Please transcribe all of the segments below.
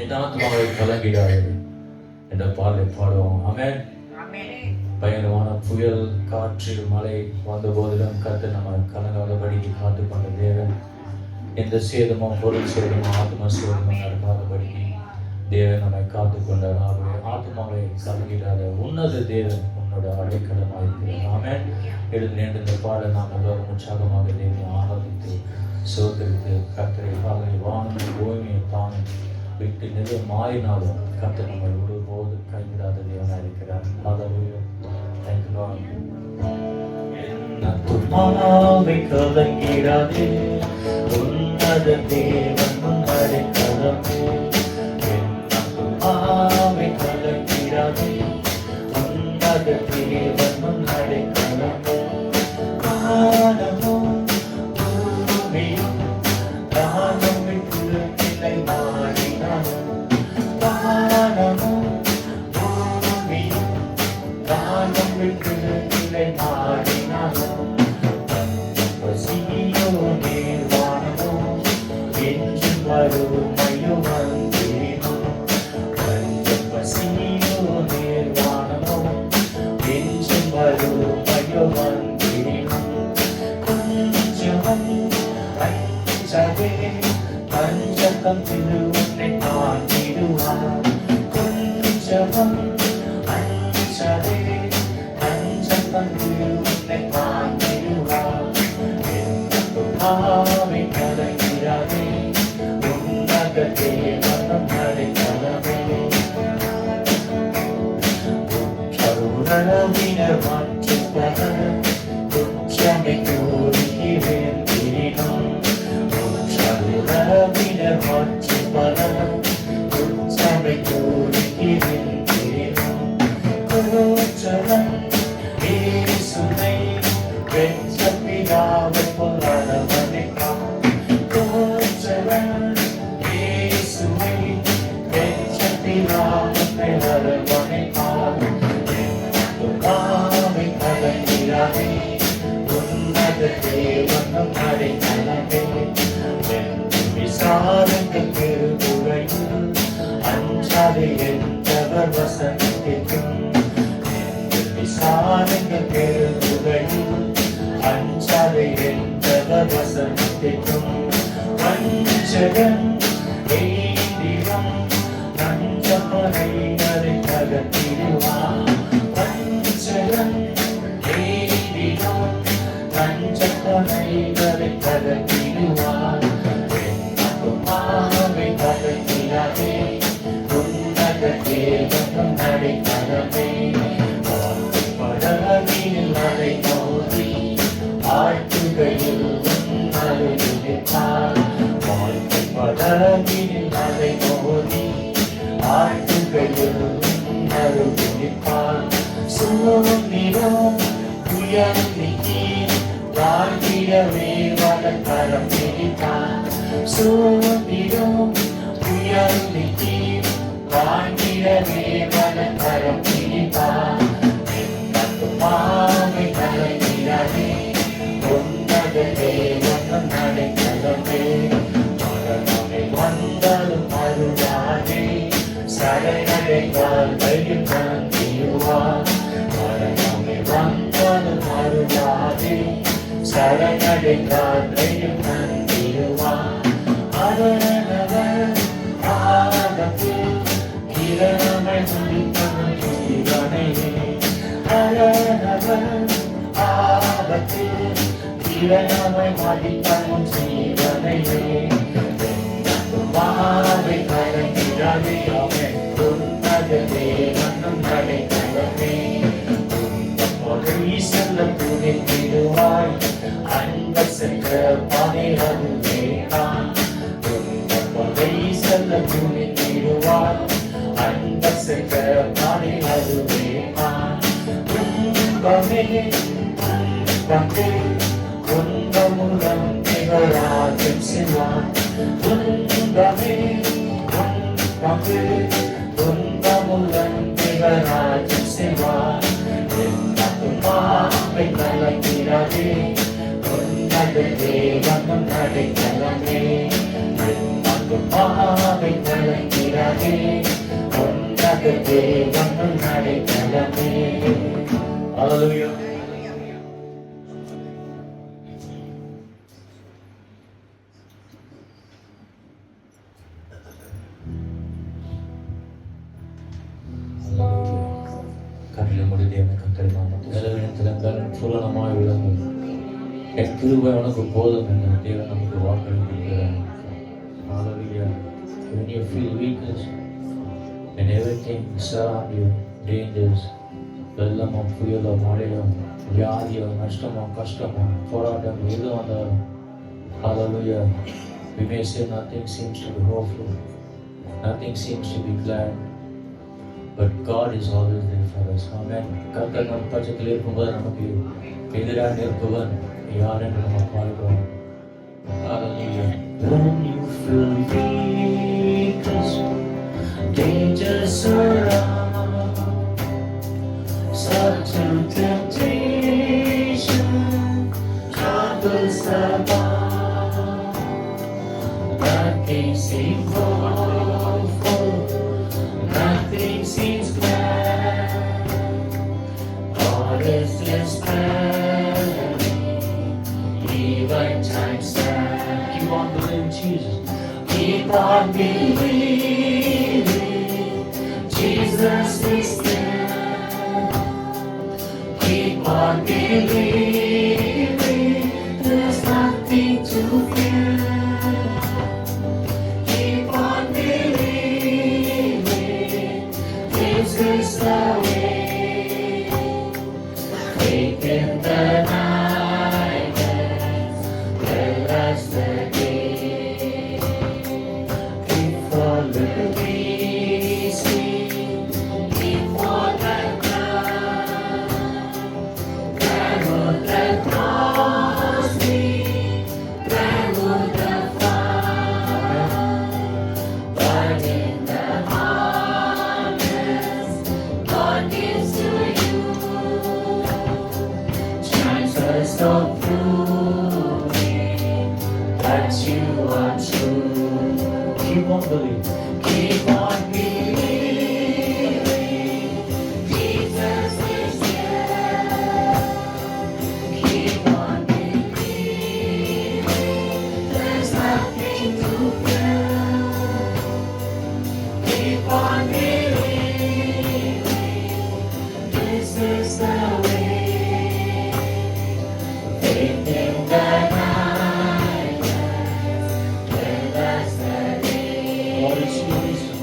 என் ஆத்மாவை கலங்கிடாது என்ற பாடலை பாடுவோம். ஆமென். பயங்கரமான புயல், காற்று, மழை வந்த போதிலும் கர்த்தர் நம்ம கலங்காதபடிக்கு காத்து கொண்ட தேவன். எந்த சேதமும், பொருள் சேதமும், ஆத்மா சேதமும் நடக்காதபடிக்கு தேவன் நம்மை காத்து கொண்டார். ஆகவே ஆத்மாவை கலங்கிடாத உன்னத தேவன் உன்னோட அடைக்கலமாக இருக்கிறார். ஆமென். எழுந்து இந்த பாடலை நாம் எல்லோரும் உற்சாகமாக தேவனை ஆராதித்து சோதரித்து கர்த்தரை வானம் பூமியை தானும் விட்டு நிலை மாறினாலும் கர்த்தர் நம்மை ஒருபோது கைவிடாத தேவனாக இருக்கிறார். ஹல்லேலூயா. Thank you Lord. ஆத்மாவை கலங்கிடாதே உன்னத தேவன் உன் அடைக்கலமே. ஆத்மாவை கலங்கிடாதே உன்னத தேவன் உன் அடைக்கலமே. வானமும் பூமியும் தானும் விட்டு நிலை மாறினாலும், வானமும் பூமியும் தானும் விட்டு நிலை மாறினாலும், பசியோ நிர்வாணமோ என்று வறுமையோ வந்தேனும், பசியோ நிர்வாணமோ என்று வறுமையோ வந்தேனும், கொஞ்சம் அஞ்சாதே பஞ்சகம் திருவுன்னை தாண்டிடுவார். கொஞ்சம் அஞ்சாதே பஞ்சகம் திருவுன்னை தாண்டிடுவார். ஆவை கலங்கிறாதே உன்னத தேவன் அடைக்கலமே. உறவினர் மாற்றுப்பவர் குற்றமை கூறுகிறேன் திரினும், உறவினர் மாற்றுப்பவர் குற்றமை கூறுகிறேன் திரினும், குற்றவன் இயேசுவை பெற்ற பிதாவை போலானவனைக்கான், குற்றவன் இயேசுவை பெற்ற பிதாவை போலானவனைக்கான். ஆவை கலங்கிடாதே உன்னத தேவன் அடைக்கலமே. விசாரங்கள் பெருகுறையில் அஞ்சாதே என்றவர் வசனத்திற்கும், விசாரங்கள் பெருகுறையில் அஞ்சாதே என்றவர் வசனத்திற்கும், வஞ்சகன் எய்திடம் நஞ்சமனைகளை தகர்த்திடுவான். வஞ்சகன் எய்திடம் நஞ்சமனைகளை தகர்த்திடுவான். ஆவை கலங்கிடாதே உன்னத தேவன் அடைக்கலமே. படகில் அதை மோதி ஆழ்த்துகையில் அழுதுவிட்டார். படகில் அதை மோதி ஆழ்த்துகையில் அழுதுவிட்டார். சூழ்நிலம் உயர்ந்திக்கு வாழ்ந்திடவே வளர்க்கரம் பிடித்தார். சூழ்நிலம் உயர்ந்திக்கு வாழ்ந்திடவே வளர்க்கரம் பிடித்தார். ஆவை கலங்கிடாதே உன்னத தேவன் அடைக்கலமே. மரணமே வந்தாலும் அருளாதே சரணடைந்தால் கையில் தந்திடுவார். மரணமே வந்தாலும் அருளாதே சரணடைந்தால் கையில் தந்திடுவார். அரணவர் ஆகத்தில் கிரணமை முடித்தவன் ஜீவனையே. அரணவர் ஆபத்தில் கிரணமை மடித்தவன் ஜீவனையே. ஆவை கலங்கிடாதே உன்னத தேவன் அடைக்கலமே. செல்ல துணித்திடுவாய் அன்பு சென்ற பாதை அதுவே தான். செல்ல துணித்திடுவாய் அன்பு சென்ற பாதை அதுவே தான். துன்பமே துன்பமே துன்பமுடன் திகழாற்றும் செல்வான். துன்பமே துன்பமே துன்பமுடன் திகழாற்றும் செல்வான். ஆவை கலங்கிடாதே உன்னத தேவன் அடைக்கலமே. ஆவை வழங்கிறாரே உன்னத தேவன் அடைக்கலமே. Hallelujah. கண்ணில் முடிது எனக்கு கரிமானம் நிலவினத்திலங்கள் பூரணமாய் விளங்கும். என் கிருபை உனக்கு போதும் என்ற தேவன் நமக்கு வாக்களிக்கிறார். Hallelujah. When you feel weakness, when everything surround you, dangers, வெள்ளமோ புயலோ மழையோ வியாதியோ நஷ்டமோ கஷ்டமோ போராட்டம் எது வந்தாலும், Hallelujah, we may say nothing seems to be hopeful, nothing seems to be glad, but God is always there for us. Amen. கர்த்தர் நம் பட்சத்தில் இருக்கும்போது நமக்கு எதிராக நிற்பவன் யார் என்று நம்ம பார்க்கிறோம். Hallelujah. When you feel weakness, dangers surround, certain temptation, troubles abound, nothing seems hopeful, nothing seems glad, all is despairing, even time sad. Keep on believing Jesus. Keep on believing, Jesus is there. Keep on believing, there's nothing to fear. Keep on believing, this is the way. Faith in the night, will last the day. Before the easy, before the night, there would the cross be, there would the fire, but in the harvest, God gives to you chances of proving that you are true. Keep on believing. Keep on believing. Jesus is here. Keep on believing. There's nothing to fear. Keep on believing. This is the way. Faith in the night, will last the day. God is your wisdom.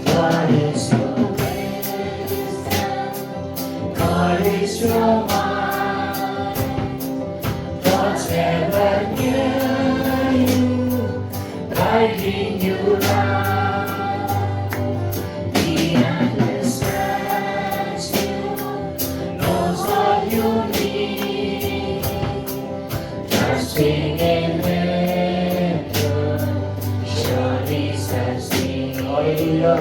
God is your wisdom. God is your mind. God's never near you, guiding you right. The endless rescue knows all you need. Trusting in Him, surely succeed. Hallelujah.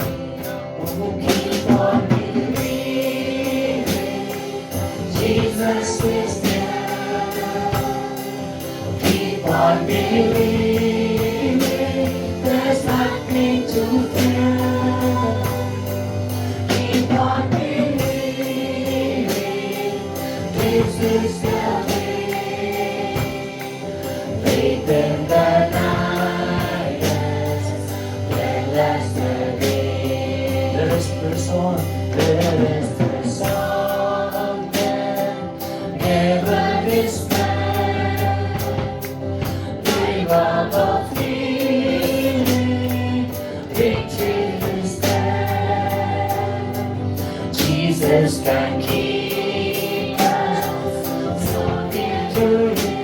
Keep on believing, Jesus is there. Keep on believing, there's nothing to fear. Keep on believing, this is the way. Faith in the night, will last the day. Let us press on. Let us press on, then never despair. Live up of feeling, victory is there. Jesus can keep us so near to Him.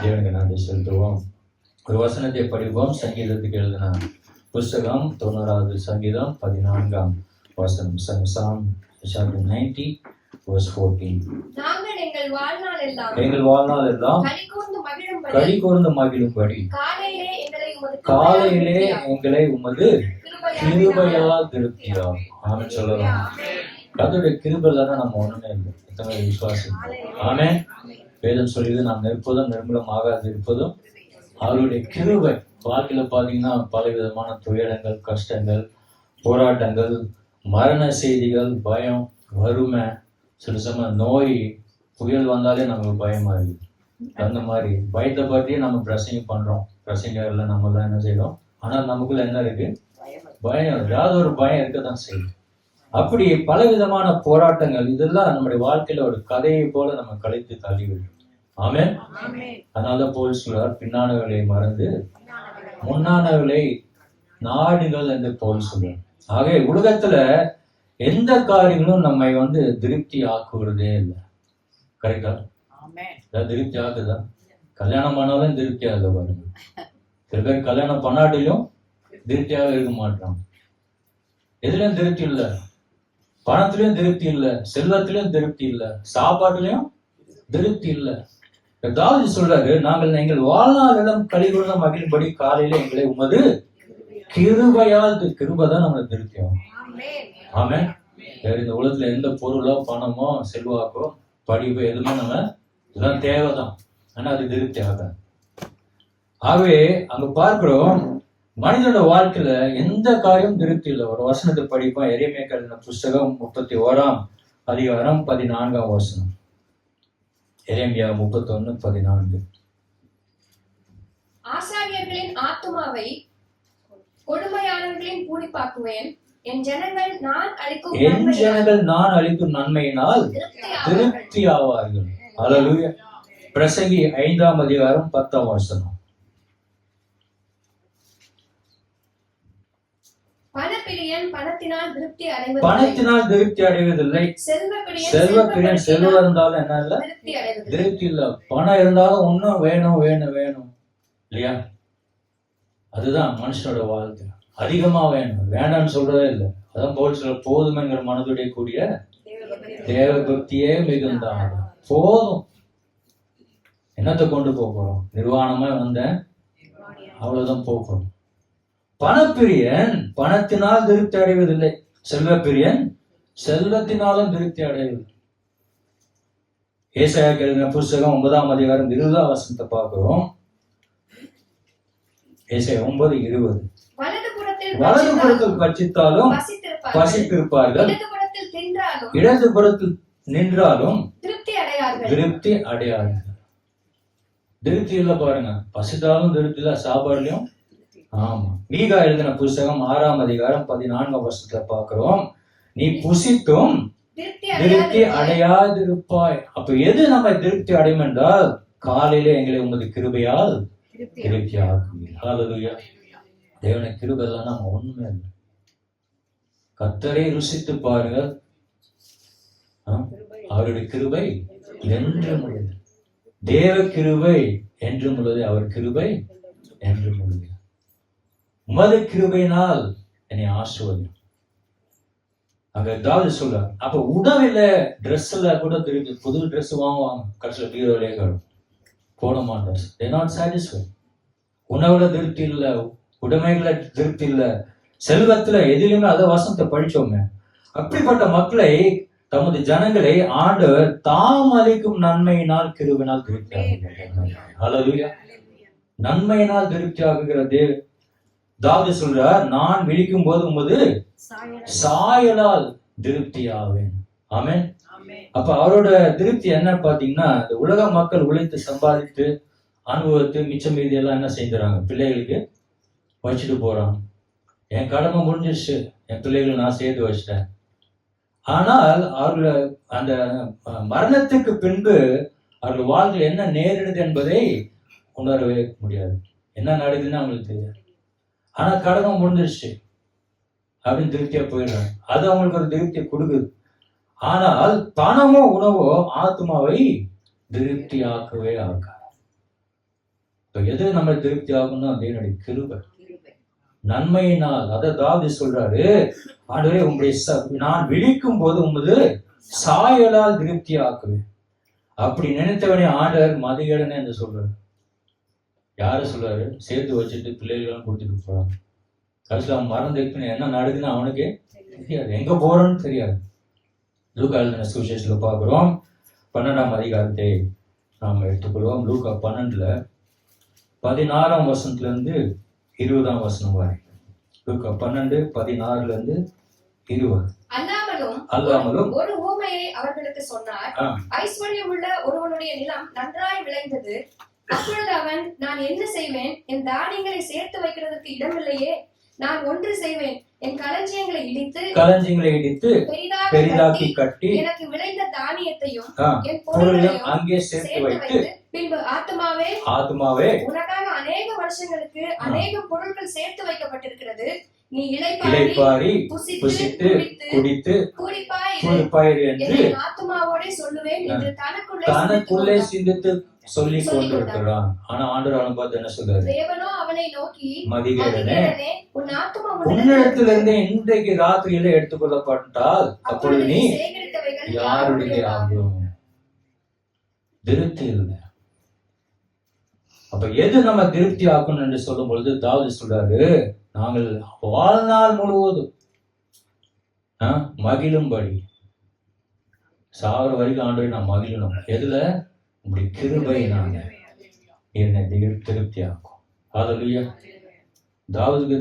தேவனுக்கு நன்றி செலுத்துவோம். ஒரு வசனத்தை படிப்போம். சங்கீதத்துக்கு எழுதின புஸ்தகம் 90வது சங்கீதம் 14ஆம் வசனம். Psalm chapter 90 verse 14. எங்கள் வாழ்நாள் எல்லாம் களி கூர்ந்து மகிழும்படி காலையிலே எங்களை உமது கிருபையால் திருப்தியாகும். ஆமென் சொல்லலாம். கர்த்தருடைய கிருபை இல்லைன்னா நம்ம ஒண்ணுமே இல்லை. எத்தனை விசுவாசம். ஆமென். வேதம் சொல்லிது நாம் நிற்பதும் நிர்மூலமாகாது இருப்பதும் அவருடைய கிருபை. வாழ்க்கையில பாத்தீங்கன்னா பல விதமான துயரங்கள், கஷ்டங்கள், போராட்டங்கள், மரண செய்திகள், பயம், வறுமை, சில சமயம் நோய், புயல் வந்தாலே நமக்கு பயமா இருக்கு. அந்த மாதிரி பயத்தை பற்றியே நம்ம பிரசங்கம் பண்றோம். பிரசங்கர்ல நம்ம தான் என்ன செய்யறோம். ஆனால் நமக்குள்ள என்ன இருக்கு? பயம். ஏதாவது ஒரு பயம் இருக்கதான் செய்யும். அப்படி பல விதமான போராட்டங்கள், இதெல்லாம் நம்முடைய வாழ்க்கையில ஒரு கதையை போல நம்ம கழித்து தள்ளிவிடும். ஆமென். அதனால போல் சொல்றார், பின்னானவர்களை மறந்து முன்னானவர்களை நாடுகள் என்று போல் சொல்றார். ஆகவே உலகத்துல எந்த காரியங்களும் நம்மை திருப்தி ஆக்குறதே இல்லை. கரெக்டா? திருப்தி ஆகுதா? கல்யாணம் பண்ணாலும் திருப்தி ஆகுது பாருங்க. சில பேர் கல்யாணம் பண்ணாட்டிலும் திருப்தியாக இருக்க மாட்டாங்க. எதுலயும் திருப்தி இல்லை. பணத்திலையும் திருப்தி இல்லை, செல்வத்திலையும் திருப்தி இல்லை, சாப்பாட்டுலயும் திருப்தி இல்லை. ஏதாவது சொல்றாரு, நாங்கள் எங்கள் வாழ்நாளிடம் கலிகூர்ந்த மகிழ்படி காலையில எங்களை உமது கிருபையால், கிருபைதான் நம்மளுக்கு திருப்தி ஆகும். ஆமே. இந்த உலகத்துல எந்த பொருளோ பணமோ செல்வாக்கோ படிப்போ எதுவுமே நம்ம இதெல்லாம் தேவைதான். ஆனா அது திருப்தி ஆகாது. ஆகவே அங்க பார்க்கிறோம், மனிதனோட வாழ்க்கையில எந்த காரியம் திருப்தி இல்லை. ஒரு வசனத்தை படிப்போம். எரேமியா புஸ்தகம் 31ஆம் அதிகாரம் 14ஆம் வசனம். எரேமியா 31:14. ஆசாரியர்களின் ஆத்துமாவை கொடுமையாளர்களின் பூரிப்பாக்குவேன். என் ஜனங்கள் நான் அளிக்கும் நன்மையினால் திருப்தி ஆவார்கள். அல்லேலூயா. பிரசங்கி 5ஆம் அதிகாரம் 10ஆம் வசனம். பணத்தினால் திருப்தி அடைவதில்லை. செல்வப்பிரியன் செல்வம் இருந்தாலும் என்ன இல்ல? திருப்தி இல்ல. பணம் இருந்தாலும் ஒன்னும் வேணும் வேணும் வேணும் இல்லையா? அதுதான் மனுஷனோட வாழ்க்கை. அதிகமா வேணும், வேண்டாம்னு சொல்றதே இல்லை. அதான் போல் சொல்ற, போதுமென்கிற மனதுடைய கூடிய தேவ பக்தியே மிகுந்தான். போதும். என்னத்தை கொண்டு போறோம்? நிர்வாணமா வந்தேன், அவ்வளவுதான் போகிறோம். பணப்பிரியன் பணத்தினால் திருப்தி அடைவதில்லை. செல்வப்பிரியன் செல்வத்தினாலும் திருப்தி அடைவதில்லை. ஏசாயா எழுதின புஸ்தகம் 9ஆம் அதிகாரம் 20ஆம் வசனத்தை பார்க்கிறோம். ஏசாயா 9:20. வலது புறத்தில் பட்சித்தாலும் பசித்திருப்பார்கள், இடது புறத்தில் நின்றாலும் திருப்தி அடையார்கள். திருப்தி இல்ல பாருங்க. பசித்தாலும் திருப்தி இல்ல, சாப்பாடுலயும். ஆமா. மீகா எழுதின புஸ்தகம் 6ஆம் அதிகாரம் 14ஆம் வசனத்துல பார்க்கிறோம், நீ புசித்தும் திருப்தி அடையாதிருப்பாய். அப்ப எது நம்ம திருப்தி அடையும் என்றால், காலையில எங்களை உமது கிருபையால் திருப்தி ஆகுவீர். தேவனை கிருபை எல்லாம் நம்ம ஒண்ணுமே இல்லை. கர்த்தரை ருசித்து பாருங்கள், அவருடைய கிருபை என்றும் உள்ளது. தேவ கிருபை என்றும் உள்ளது, அவர் கிருபை என்றும் உள்ளது. உமது கிருபையினால் என்னை ஆசீர்வதியும். அங்க ஏதாவது சொல்ற. அப்ப உணவில ட்ரெஸ்ல கூட திருப்பி புது ட்ரெஸ் வாங்குவாங்க, கடைசியில் பீரோலே போட மாட்டார். They not satisfied. உணவுல திருப்தி இல்லை, உடைமைகள திருப்தி இல்லை, செல்வத்துல எதிலுமே. அதை வசனத்தை படிச்சோமே. அப்படிப்பட்ட மக்களை, தமது ஜனங்களை ஆண்டவர் தாம் அளிக்கும் நன்மையினால் கிருபையினால் திருப்தி ஆகுகிறார். நன்மையினால் திருப்தி ஆகுகிறது. தாவீது சொல்றார், நான் விழிக்கும் போது உமது சாயலால் திருப்தி ஆவேன். ஆமென். அப்ப அவரோட திருப்தி என்ன பாத்தீங்கன்னா, இந்த உலக மக்கள் உழைத்து சம்பாதித்து அனுபவத்தை மிச்சம் மீதி எல்லாம் என்ன செய்கிறாங்க, பிள்ளைகளுக்கு வச்சுட்டு போறான். என் கடமை முடிஞ்சிருச்சு, என் பிள்ளைகளை நான் சேர்த்து வச்சிட்டேன். ஆனால் அவர்கள் அந்த மரணத்துக்கு பின்பு அவர்கள் வாழ்க்கையில் என்ன நேரிடுது என்பதை உணரவே முடியாது. என்ன நடக்குதுன்னு அவங்களுக்கு தெரியாது. ஆனா கடமை முடிஞ்சிருச்சு அப்படின்னு திருப்தியா போயிடுறாங்க. அது அவங்களுக்கு ஒரு திருப்தியை கொடுக்குது. ஆனால் பணமோ உணவோ ஆத்மாவை திருப்தி ஆக்கவே ஆக்காது. எது நம்ம திருப்தி ஆகணும்னா தேவனுடைய கிருபை, நன்மையினால். அதை தாவீது சொல்றாரு, ஆண்டவரே உங்களுடைய நான் விழிக்கும் போது உமது சாயலால் திருப்தி ஆக்குவேன். அப்படி நினைத்தவனே ஆண்டவர் மதிகேடனே என்று சொல்றாரு. யாரு சொல்றாரு? சேர்த்து வச்சுட்டு பிள்ளைகளும் கொடுத்துட்டு போறாங்க. கடைசியில் அவன் மறந்து என்ன நடக்குதுன்னு அவனுக்கே தெரியாது, எங்க போறோன்னு தெரியாது. லூக்கா எழுதின சுவிசேஷத்துல பார்க்கிறோம். 12ஆம் அதிகாரத்தை நாம் எடுத்துக்கொள்வோம். லூக்கா 12 16ஆம் வசனத்துல இருந்து 20ஆம் வசனம் வரை. லூக்கா 12 16ல இருந்து 20. அல்லாமலும் ஒரு ஊமையை அவர்களுக்கு சொன்னார். ஐஸ்வர்யம் உள்ள ஒருவனுடைய நிலம் நன்றாய் விளைந்தது. அப்பொழுது அவன், நான் என்ன செய்வேன்? என் தானியங்களை சேர்த்து வைக்கிறதுக்கு இடமில்லையே. நான் ஒன்று செய்வேன், என் களஞ்சியங்களை இடித்து பெரிதாக்கி கட்டி எனக்கு விளைந்த தானியத்தையும் என் பொருளையும் அங்கே சேர்த்து வைத்து பின்பு ஆத்துமாவே உனக்காக அநேக வருஷங்களுக்கு அநேக பொருட்கள் சேர்த்து வைக்கப்பட்டிருக்கிறது. நீ இளைப்பாரி புசித்து குடித்து பூரிப்பாயிரு என்று ஆத்துமாவோட சொல்லுவேன் என்று தனக்குள்ளே சிந்தித்து சொல்லி கொண்டிருக்கிறான். ஆனா ஆண்டவர் அவனை பார்த்து என்ன சொல்றாரு? தேவனோ அவனை நோக்கி, மதிகேடனே, உன்னிடத்துல இருந்து இன்றைக்கு ராத்திரியில எடுத்துக்கொள்ளப்பட்டால் அப்பொழுது நீ யாருடைய ஆகும்? திருப்தி இல்லை. அப்ப எது நம்ம திருப்தி ஆக்கணும் என்று சொல்லும் பொழுது தாவீது சொல்றாரு, நாங்கள் வாழ்நாள் முழுவதும் மகிழும்படி, சாகிற வரைக்கும் ஆண்டவரை நான் மகிழணும். எதுல? உங்களுடைய கிருபையினால என்னை திருப்தி ஆக்கும். ஹல்லேலூயா. தாவீதுக்கு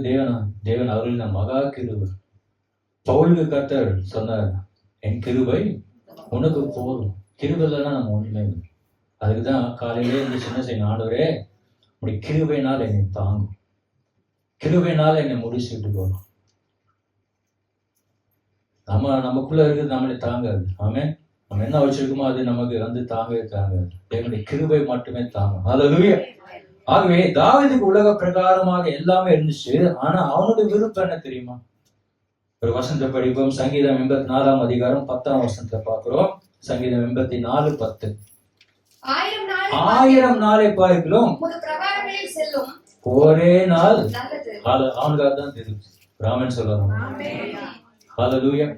தேவன் அவர்களின் மகா கிருபை. பவுலுக்கு கர்த்தர் சொன்னார், என் கிருபை உனக்கு போதும். கிருபைதான் நம்ம ஒண்ணுமே இல்லை. அதுக்குதான் காலையிலே இருந்து சின்ன செய்யணும், ஆண்டவரே உங்களுடைய கிருபையினால் என்னை தாங்கும், கிருபையினால் என்னை முடிச்சுட்டு போகணும். நமக்குள்ள இருக்கிறது நம்மளை தாங்காது. ஆமென். நம்ம என்ன வச்சிருக்கோமோ அது நமக்கு வந்து தாங்கவே தாங்காது. என்னுடைய கிருபை மட்டுமே தாங்கும். ஹல்லேலூயா. ஆகவே தாவீதுக்கு உலக பிரகாரமாக எல்லாமே இருந்துச்சு. ஆனா அவனுடைய விருப்பம் என்ன தெரியுமா? ஒரு வசனத்தை படிப்போம். சங்கீதம் 84ஆம் அதிகாரம் 10ஆம் வசனத்தை பார்க்கிறோம். சங்கீதம் 84:10. 1000 நாளை பார்க்கிறோம் ஒரே நாள் அவனுக்காக தான் திருப்தி. ராமன் சொல்லலாம். ஹல்லேலூயா.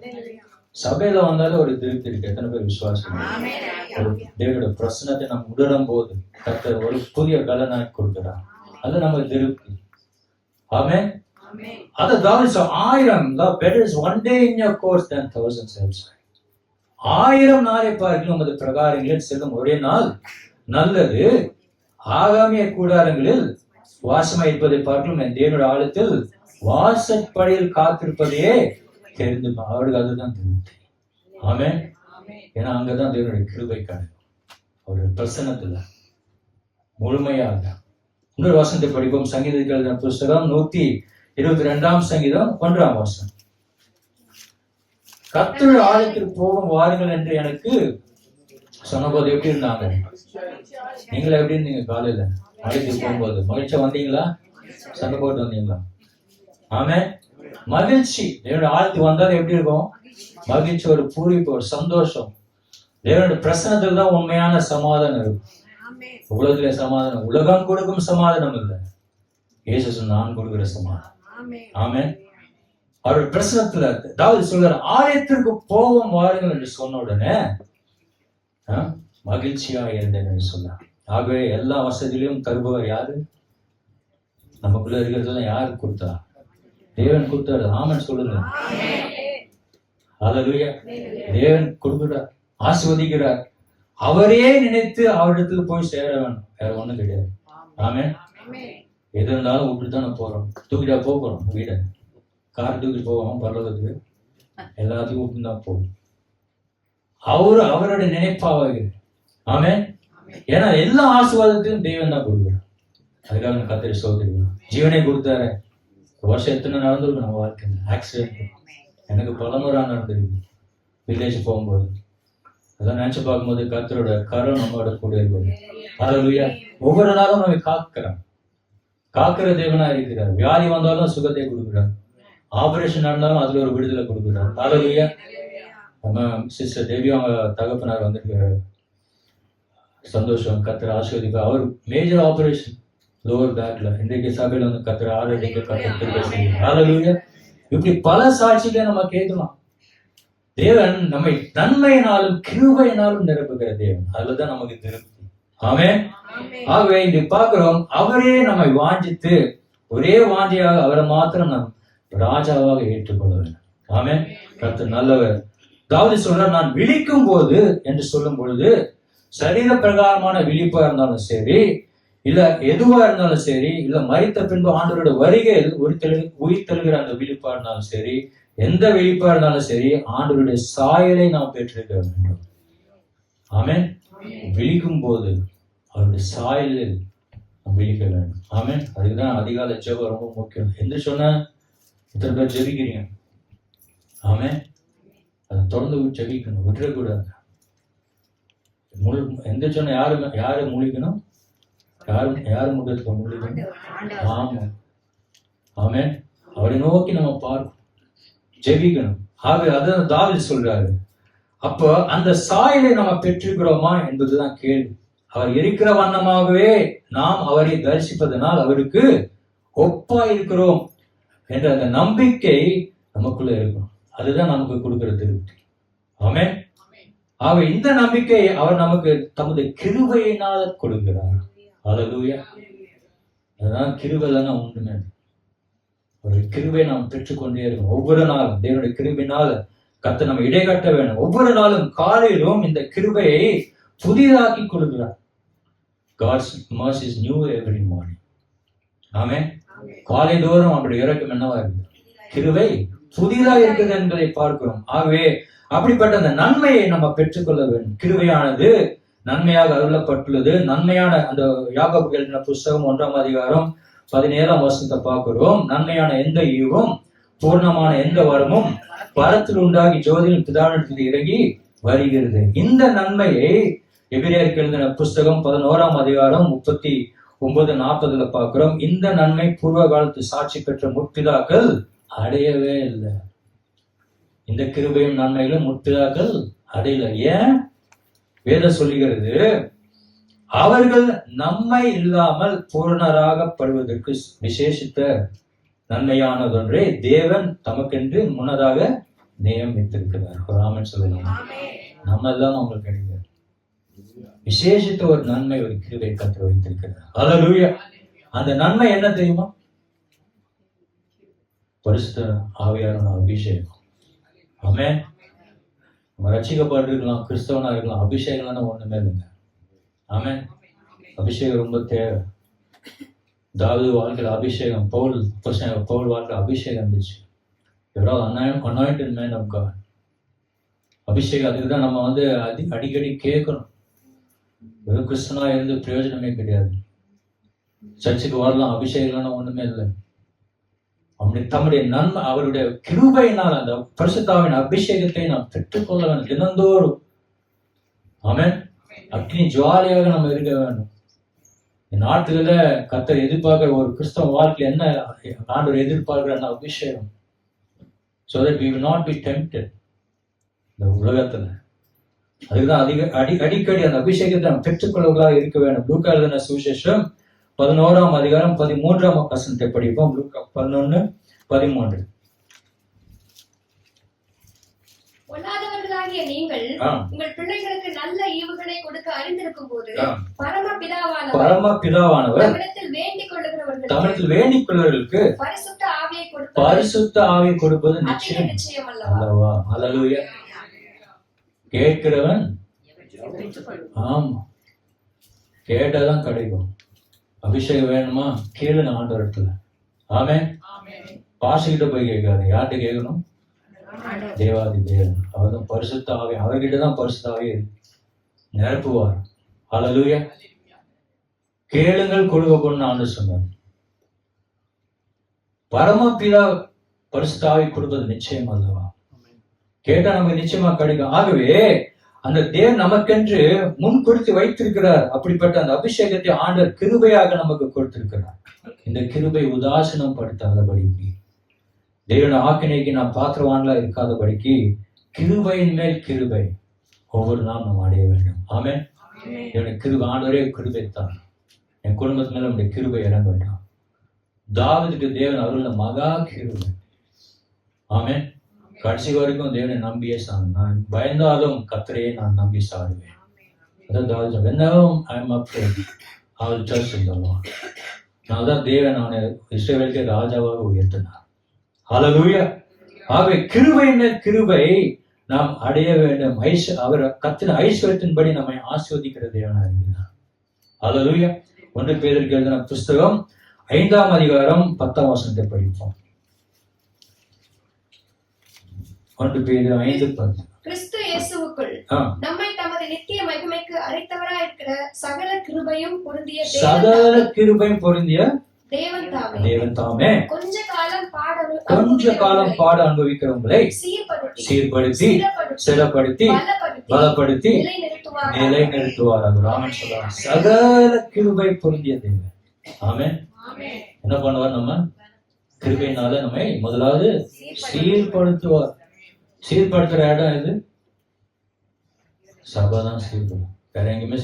சபையில வந்தாலும் ஒரு திருப்தி இருக்கு. எத்தனை பேர் விசுவாசம்? ஒரு தேவனோட பிரசனத்தை நம்ம உணரும் போது கர்த்தர் ஒரு புதிய பலனை கொடுக்கிறார். அது நம்ம திருப்தி. ஆமென். அது தாவீது 1000 better is one day in your course than thousands elsewhere. 1000 நாளை பார்க்கலாம் உமது பிரகாரங்களில் செல்லும் ஒரே நாள் நல்லது. ஆகாமிய கூடாரங்களில் வாசமாய் இருப்பதை பார்க்கலாம் என் தேவனுடைய ஆலயத்தில் வாசற்படியில் காத்திருப்பதையே தெரிந்து. அவருக்கு அதுதான் திருப்தி. ஆமென். ஏன்னா அங்கதான் தேவனுடைய கிருபை கிடைக்கும். அவருடைய பிரசன்னத்துல முழுமையாக. இன்னொரு வசனத்தை படிப்போம். சங்கீதம் புஸ்தகம் 122ஆம் சங்கீதம் 1ஆம் வசனம். கர்த்தருடைய ஆலயத்திற்கு போகும் வாருங்கள் என்று எனக்கு சொன்னபோது எப்படி இருந்தாங்க? நீங்களா எப்படி இருந்தீங்க? காலையில ஆலயத்துக்கு போகும்போது மகிழ்ச்சியா வந்தீங்களா? சண்டை போட்டு வந்தீங்களா? ஆமென். மகிழ்ச்சி. தேவனுடைய ஆலயத்துக்கு வந்தாலும் எப்படி இருக்கும்? மகிழ்ச்சி, ஒரு பூரிப்பு, ஒரு சந்தோஷம். தேவனுடைய பிரசன்னத்தில் தான் உண்மையான சமாதானம் இருக்கும். உலகத்திலே சமாதானம், உலகம் கொடுக்கும் சமாதானம் இல்லை, இயேசு நான் கொடுக்கிற சமாதானம். ஆமென். அவருடைய பிரசனத்துல தாவீது சொல்றார், ஆலயத்திற்கு போவோம் வாருங்கள் என்று சொன்ன உடனே மகிழ்ச்சியா இருந்தேன் என்று சொன்னார். ஆகவே எல்லா வசதியிலும் தருபவர் யாரு? நமக்குள்ள இருக்கிறதெல்லாம் யாரு கொடுத்தா? தேவன் கொடுத்தாரு. ஆமென் சொல்லுங்க. ஹல்லேலூயா. தேவன் கொடுக்கிறார், ஆசீர்வதிக்கிறார். அவரே நினைத்து அவரிடத்துக்கு போய் சேர வேணும், வேற ஒண்ணும் கிடையாது. ஆமென். எது இருந்தாலும் விட்டுதானே போறோம். தூக்கிட்டா போறோம், வீட கார் தூக்கி போவோம் பரலோகத்துக்கு, எல்லாத்தையும் விட்டு தான் போகும். அவருடைய நினைப்பாக. ஆமென். ஏன்னா எல்லா ஆசீர்வாதத்தையும் தேவன் தான் கொடுக்குறான். அதுக்காக நான் கத்திரி சோதரிக்கலாம். ஜீவனை கொடுத்தாரு. ஒரு வருஷம் எத்தனை நடந்திருக்கு நம்ம வாழ்க்கையில் ஆக்சிடென்ட். எனக்கு பலமுறை நடந்திருக்கு வில்லேஜ் போகும்போது. அதெல்லாம் நினைச்சு பார்க்கும்போது கர்த்தரோட கரம் நம்மளோட கூட இருக்குது. ஹல்லேலூயா. ஒவ்வொரு நாளும் நம்ம காக்கிற தேவனா இருக்கிறார். வியாதி வந்தாலும் சுகத்தை கொடுக்குறார். ஆபரேஷன் நடந்தாலும் அதுல ஒரு விடுதலை கொடுக்குறார். ஹல்லேலூயா. நம்ம சிஸ்டர் தேவி அவங்க தகப்பனார் வந்திருக்காரு. சந்தோஷம். கர்த்தர் ஆசீர்வதிப்பார். அவர் மேஜர் ஆபரேஷன் லோவர் பேக்ல. இன்றைக்கு சபையில வந்து கர்த்தர் ஆரோக்கியத்தை கர்த்தர். ஹல்லேலூயா. இப்படி பல சாட்சிகளை நம்ம கேட்கலாம். தேவன் நம்மை நன்மையினாலும் கிருபையினாலும் நிரப்புகிற தேவன். அதுலதான் நமக்கு திருப்தி. ஆமென். ஆகவே இங்க பார்க்கிறோம், அவரே நம்மை வாஞ்சித்து ஒரே வாஞ்சியாக அவரை மாத்திரம் நாம் ராஜாவாக ஏற்றுக்கொள்ள வேண்டும். ஆமென். கர்த்தர் நல்லவர். தாவீது சொல்றார், நான் விழிக்கும் போது என்று சொல்லும் பொழுது சரீர பிரகாரமான விழிப்பா இருந்தாலும் சரி, இல்ல எதுவா இருந்தாலும் சரி, இல்ல மரித்த பின்பு ஆண்டவரோட வருகையில் உயிர்த்தெழுகிற அந்த விழிப்பா இருந்தாலும் சரி, எந்த விழிப்பா இருந்தாலும் சரி, ஆண்டவருடைய சாயலை நாம் பெற்றிருக்க வேண்டும். ஆமென். விழிக்கும் போது அவருடைய சாயலில் நாம் விழிக்க வேண்டும். ஆமென். அதுக்குதான் அதிகாலை ஜெபம் ரொம்ப முக்கியம். என்று சொன்ன இத்தனை பேர் ஜெபிக்கிறீங்க. ஆமென். அதை தொடர்ந்து ஜெபிக்கணும், விட்டுறக்கூடாது. எந்த சொன்ன யாரு முழிக்கணும்? யாரு முகத்துக்கு முழிக்கணும்? ஆமா. ஆமென். அவரை நோக்கி நம்ம பார்க்கணும், ஜெபிக்கணும். ஆக அதான் தாவீது சொல்றாரு. அப்போ அந்த சாயலை நம்ம பெற்றிருக்கிறோமா என்பதுதான் கேள்வி. அவர் இருக்கிற வண்ணமாகவே நாம் அவரை தரிசிப்பதனால் அவருக்கு ஒப்பா இருக்கிறோம் என்ற அந்த நம்பிக்கை நமக்குள்ள இருக்கும். அதுதான் நமக்கு கொடுக்கிற திருப்தி. ஆமென். ஆக இந்த நம்பிக்கை அவர் நமக்கு தமது கிருபையினால கொடுக்கிறார். ஹல்லேலூயா. அதுதான் கிருபை தானே உண்டுமே. ஒரு கிருபை நாம் பெற்றுக்கொண்டே இருக்கணும். ஒவ்வொரு நாளும் தேவனுடைய கிருபையினால கர்த்தர் நம்ம இடைகட்ட வேண்டும். ஒவ்வொரு நாளும் காலையிலும் இந்த கிருபையை புதிதாக்கி கொடுக்கிறார். God's mercy is new every morning. ஆமென். காலை தோறும் அப்படி இறக்கம் என்னவா இருக்கு? கிருபை புதிதா இருக்குது என்பதை பார்க்கிறோம். ஆகவே அப்படிப்பட்ட அந்த நன்மையை நம்ம பெற்றுக்கொள்ள வேண்டும். கிருபையானது நன்மையாக அருளப்பட்டுள்ளது. நன்மையான அந்த யாக்கோபு எழுதின புஸ்தகம் 1ஆம் அதிகாரம் 17ஆம் வசனத்தை பார்க்கிறோம். நன்மையான எந்த ஈவும் பூர்ணமான எந்த வரமும் பரத்தில் உண்டாகி ஜோதியின் பிதாவிடத்தில் இறங்கி வருகிறது. இந்த நன்மையை எபிரேயருக்கு எழுதின புஸ்தகம் 11ஆம் அதிகாரம் 39-40 பார்க்கிறோம். இந்த நன்மை பூர்வ காலத்து சாட்சி பெற்ற முற்பிதாக்கள் அடையவே இல்லை. இந்த கிருபையும் நன்மைகளும் முற்பிதாக்கள் அடையல. ஏன்? வேதம் சொல்லுகிறது, அவர்கள் நம்மை இல்லாமல் பூரணராகப்படுவதற்கு விசேஷித்த நன்மையானதொன்றே தேவன் தமக்கென்று முன்னதாக நியமித்திருக்கிறார். ஆமென் சொல்லலாம். நம்ம எல்லாம் அவங்களுக்கு கிடையாது. விசேஷித்த ஒரு நன்மை, ஒரு கிருபை கர்த்தர் வைத்திருக்கிறார். ஹல்லேலூயா. அந்த நன்மை என்ன தெரியுமா? பரிசுத்த ஆவியானவருடைய அபிஷேகம். ஆமென். நம்ம ரட்சிக்கப்பட்டிருக்கலாம், கிறிஸ்தவனா இருக்கலாம், அபிஷேகம் ஒண்ணுமே இல்லைங்க. ஆமென். அபிஷேகம் ரொம்ப தேவை. தாவீது வாழ்க்கையில் அபிஷேகம், பவுல் வாழ்க்கையில் அபிஷேகம் இருந்துச்சு. anointed man of God. அபிஷேகம். அதுக்கு தான் நம்ம வந்து அடிக்கடி கேட்கணும். வெறும் கிறிஸ்தனா இருந்து பிரயோஜனமே கிடையாது. சர்ச்சுக்கு வரலாம், அபிஷேகம் ஒண்ணுமே இல்லை. அப்படி தம்முடைய நன்மை, அவருடைய கிருபையினால் அந்த பரிசுத்தாவின் அபிஷேகத்தை நாம் பெற்றுக்கொள்ள வேண்டும் தினந்தோறும். ஆமென். அக்னி ஜுவாலியாக நம்ம இருக்க வேண்டும். நாட்டுல கர்த்தர் எதிர்பார்க்கிற ஒரு கிறிஸ்தவ வாழ்க்கையில் என்ன ஆண்டவர் எதிர்பார்க்கிற அந்த அபிஷேகம். So that we will not be tempted. இந்த உலகத்துல அதுக்குதான் அடிக்கடி அந்த அபிஷேகத்தை நாம் பெற்றுக்கொள்ளவர்களாக இருக்க வேண்டும். லூக்கா எழுதின சுவிசேஷம் 11ஆம் அதிகாரம் 13ஆம் வசனத்தை படிப்போம். லூக்கா 11:13. பொல்லாதவர்களாகிய நீங்கள் உங்கள் பிள்ளைகளுக்கு நல்ல ஈவுகளை கொடுக்க அறிந்திருக்கும் போது பரமபிதாவானவர் தமிழத்தில் வேண்டிக் கொள்ளுகிறவர்களுக்கு பரிசுத்த ஆவியை கொடுப்பது நிச்சயம் அல்லவா? ஹல்லேலூயா. கேட்கிறவன் ஆமா கேட்டதான் கிடைக்கும். அபிஷேகம் வேணுமா? கேளுங்க ஆண்டவரத்துல. ஆமென். பாஷைகிட்ட போய் கேட்காது. யார்கிட்ட கேட்கணும்? தேவாதி தேவன். அவர்தான் பரிசுத்த ஆவி. அவர்கிட்ட தான் பரிசுத்த ஆவி நிரப்புவார். ஹல்லேலூயா. கேளுங்கள் கொடுக்கப்படும் ஆண்டு சொன்னார். பரமபிதா பரிசுத்த ஆவி கொடுப்பது நிச்சயம் அல்லவா? கேட்டா நமக்கு நிச்சயமா கிடைக்கும். ஆகவே அந்த தேவன் நமக்கென்று முன் கொடுத்து வைத்திருக்கிறார். அப்படிப்பட்ட அந்த அபிஷேகத்தை ஆண்டவர் கிருபையாக நமக்கு கொடுத்திருக்கிறார். இந்த கிருபை உதாசீனம் படுத்தாதபடிக்கு, தேவன ஆக்கினைக்கு நாம் பாத்திரவான்களா இருக்காதபடிக்கு கிருபையின் மேல் கிருபை ஒவ்வொரு நாள் நாம் அடைய வேண்டும். ஆமென். எனக்கு கிருபை, ஆண்டவரே கிருபைத்தான், என் குடும்பத்து மேல நம்முடைய கிருபை இடம் வேண்டாம். தாவீதுக்கு தேவன் அவர்கள மகா கிருபை. ஆமென். கடைசி வரைக்கும் தேவனை நம்பியே நான் பயந்தாலும் கர்த்தரையே நான் நம்பி சாடுவேன். அதான் தாவீது, whenever I am afraid, I will trust in the Lord. நான் தேவன் அவனை இஸ்ரவேலுக்கு ராஜாவாக உயர்த்தினார். ஹல்லேலூயா. ஆகவே கிருபையின் மேல் கிருபை நாம் அடைய வேண்டும். அவர் கர்த்தரின் ஐஸ்வர்யத்தின்படி நம்மை ஆசீர்வதிக்கிற தேவனாக இருக்கிறார். ஹல்லேலூயா. 1 பேதுருக்கு எழுதின புஸ்தகம் 5ஆம் அதிகாரம் 10ஆம் வசனத்தை படிப்போம். 1 பேதுரு 5:10. கிறிஸ்து இயேசுவுக்குள் நம்மை தமது நித்திய மகிமைக்கு அழைத்தவராய் இருக்கிற சகல கிருபையும் பொருந்திய தேவன் தாமே கொஞ்ச காலம் பாட அனுபவிக்கிறவங்களை சீர்படுத்தி ஸ்திரப்படுத்தி பலப்படுத்தி நிலை நிறுத்துவார். ராமன் சொல்றார், சகல கிருபை பொருந்திய தேவன். ஆமென். என்ன பண்ணுவார்? நம்ம கிருபையினால நம்மை முதலாவது சீர்படுத்துவார். சீர்படுத்துற இடம் இது சபைதான் சீர்படும். வேற எங்கேயுமே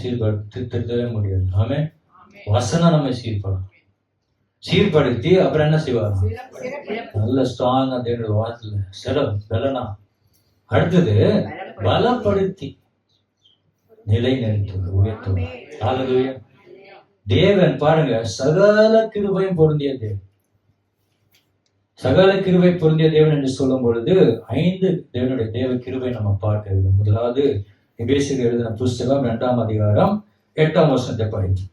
திருத்தவே முடியாது. ஆமென். வசனம் நம்ம சீர்படுத்தி அப்புறம் என்ன செய்வார்? நல்ல ஸ்ட்ராங்கா தேவனுடைய வார்த்தையில பலனா. அடுத்தது பலப்படுத்தி நிலை நிறுத்துவார், உயர்த்துவார். ஹல்லேலூயா. தேவன் பாருங்க, சகல கிருபையும் பொருந்திய தேவன். சகல கிருபை பொருந்திய தேவன் என்று சொல்லும் பொழுது 5 தேவனுடைய தேவ கிருபை நம்ம பார்க்கிறது. முதலாவது எபேசியர் எழுதின புஸ்தகம் 2ஆம் அதிகாரம் 8ஆம் வசனத்தை படிக்கும்.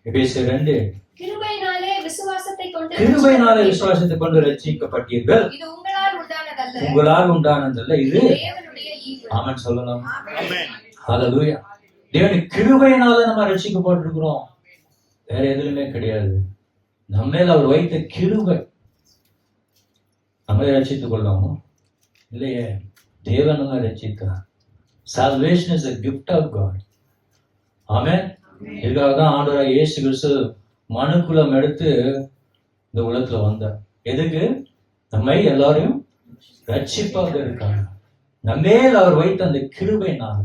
எபேசியர் 2. கிருபையினாலே விசுவாசத்தை கொண்டு ரட்சிக்கப்பட்டீர்கள். இது உங்களால் உண்டானதல்ல, இது ஆமென் சொல்லலாம். ஹல்லேலூயா. தேவனுடைய கிருபையினால நம்ம ரட்சிக்கப்பட்டிருக்கிறோம், வேற எதுவுமே கிடையாது. நம்ம மேல அவர் வைத்த கிருபை. நம்மளை ரட்சித்துக் கொள்ளாமோ இல்லையே, தேவன் நம்ம ரட்சித்தார். Salvation is a gift of God. ஆமென். இதுக்காக தான் ஆண்டவராகிய இயேசு கிறிஸ்து மனுக்குலம் எடுத்து இந்த உலகத்துல வந்தார். எதுக்கு? நம்மை எல்லாரையும் ரட்சிப்பாக இருக்காங்க. நம்மேல் அவர் வைத்த அந்த கிருபைனால.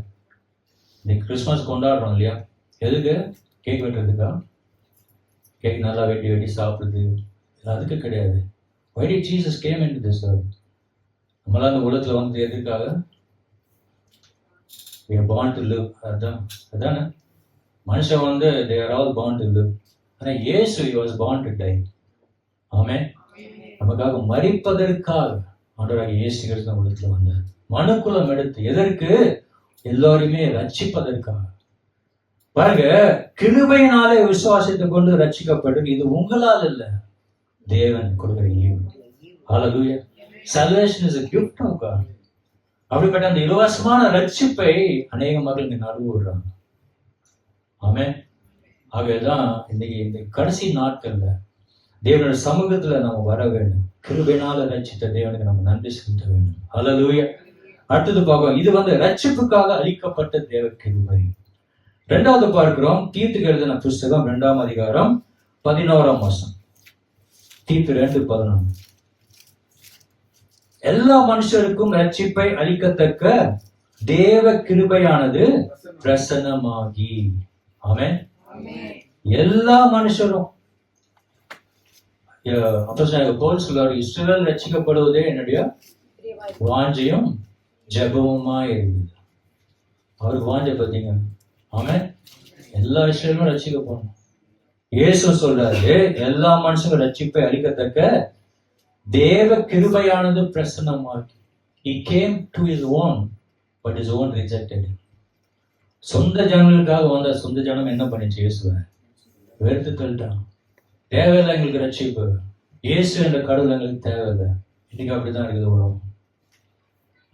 இந்த கிறிஸ்துமஸ் கொண்டாடுறோம் இல்லையா? எதுக்கு? கேக் வெட்டுறதுக்கா? கேக் நல்லா வெட்டி சாப்பிடுது, அதுக்கு கிடையாது. Why did Jesus came into this world? நம்மளாம் அந்த உலகத்துல வந்து எதுக்காக? We are born to live. அதானே மனுஷன் வந்து they are all born to live. ஆனா இயேசு he was born to die. ஆமென். நமக்காக மரிப்பதற்காக ஆண்டவராகிய இயேசு கிறிஸ்து உலகத்துல வந்தார். மனுக்குலம் எடுத்து எதற்கு? எல்லாருமே ரட்சிப்பதற்காக. பாருங்க, கிருபையினாலே விசுவாசத்தை கொண்டு ரட்சிக்கப்படும். இது உங்களால் இல்ல, தேவன் கொடுக்கிற ஈவு. ஹல்லேலூயா. Salvation is a gift of God. அப்படிப்பட்ட அந்த இலவசமான ரட்சிப்பை அநேக மக்கள் இங்க நடுவு விடுறாங்க. ஆமென். ஆகவேதான் இன்னைக்கு இந்த கடைசி நாட்கள்ல தேவனுடைய சமூகத்துல நம்ம வர வேண்டும். கிருபையினால ரட்சித்த தேவனுக்கு நம்ம நன்றி செலுத்த வேண்டும். ஹல்லேலூயா. அடுத்தது பார்ப்போம். இது வந்து ரட்சிப்புக்காக அளிக்கப்பட்ட தேவ கிருபை. 2வது பார்க்கிறோம், தீத்துக்கு எழுதின புஸ்தகம் 2ஆம் அதிகாரம் 11ஆம் வசனம். தீத்து 2:11. எல்லா மனுஷருக்கும் ரட்சிப்பை அளிக்கத்தக்க தேவ கிருபையானது பிரசன்னமாகி. ஆமென். எல்லா மனுஷரும் பவுல் சொல்றாரு, இஸ்ரவேல் ரட்சிக்கப்படுவதே என்னுடைய வாஞ்சையும் ஜெபமுமா இருந்தது. அவருக்கு வாஞ்சை பார்த்தீங்க. ஆமென். எல்லா விஷயமும் ரட்சிக்கப்படணும். இயேசு சொல்றாரு, எல்லா மனுஷங்களும் ரட்சிப்பை அளிக்கத்தக்க தேவ கிருபையானது பிரசன்னமாகி. He came to his own, but his own rejected him. சொந்த ஜனங்களுக்காக வந்த சொந்த ஜனம் என்ன பண்ணிச்சு? இயேசுவை வெறுத்து தள்ளிட்டான். தேவையில்லை எங்களுக்கு ரட்சிப்பு, இயேசு என்ற கடவுள் எங்களுக்கு தேவையில்லை. இன்னைக்கு அப்படிதான் இருக்குது உலகம்.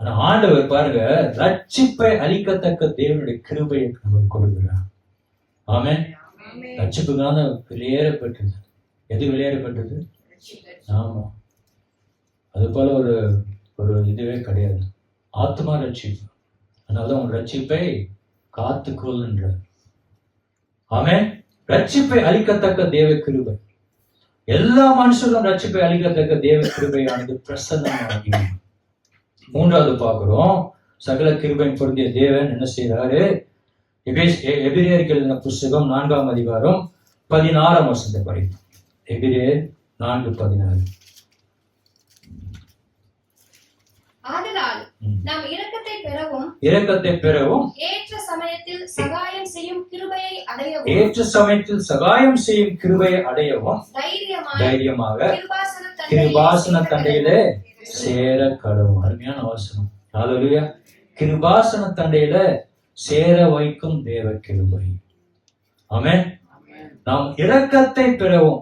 ஆனா ஆண்டவர் பாருங்க, ரட்சிப்பை அளிக்கத்தக்க தேவனுடைய கிருபையை நமக்கு கொடுக்கிறார். ஆமென். ரட்சிப்புக்கான வெளியேறப்பட்டது. எது வெளியேறப்பட்டது? ஆமா, அது போல ஒரு ஒரு இதுவே கிடையாது. ஆத்மா ரட்சிப்பு. அதனாலதான் உன் ரட்சிப்பை காத்துக்கொள்ன்ற. ஆமென். ரட்சிப்பை அளிக்கத்தக்க தேவ கிருபை, எல்லா மனுஷர்களும் ரட்சிப்பை அளிக்கத்தக்க தேவ கிருபையானது பிரசன்னமாகி. மூன்றாவது பார்க்கிறோம், சகல கிருபையின் பொருந்திய தேவன் என்ன செய்யறாரு? எபிரேயருக்கு எழுதின புஸ்தகம் 4ஆம் அதிகாரம் 16ஆம் வசனத்தை படிப்போம். எபிரேயர் 4:16. ஆதலால் நாம் இரக்கத்தை பெறவும் ஏற்ற சமயத்தில் சகாயம் செய்யும் கிருபையை அடையவும் தைரியமாக கிருபாசன தண்டையிலே சேர கடவும். அருமையான வசனம். ஹல்லேலூயா. கிருபாசன தண்டையில சேர வைக்கும் தேவ கிருபை. ஆமென். நாம் இரக்கத்தை பெறவும்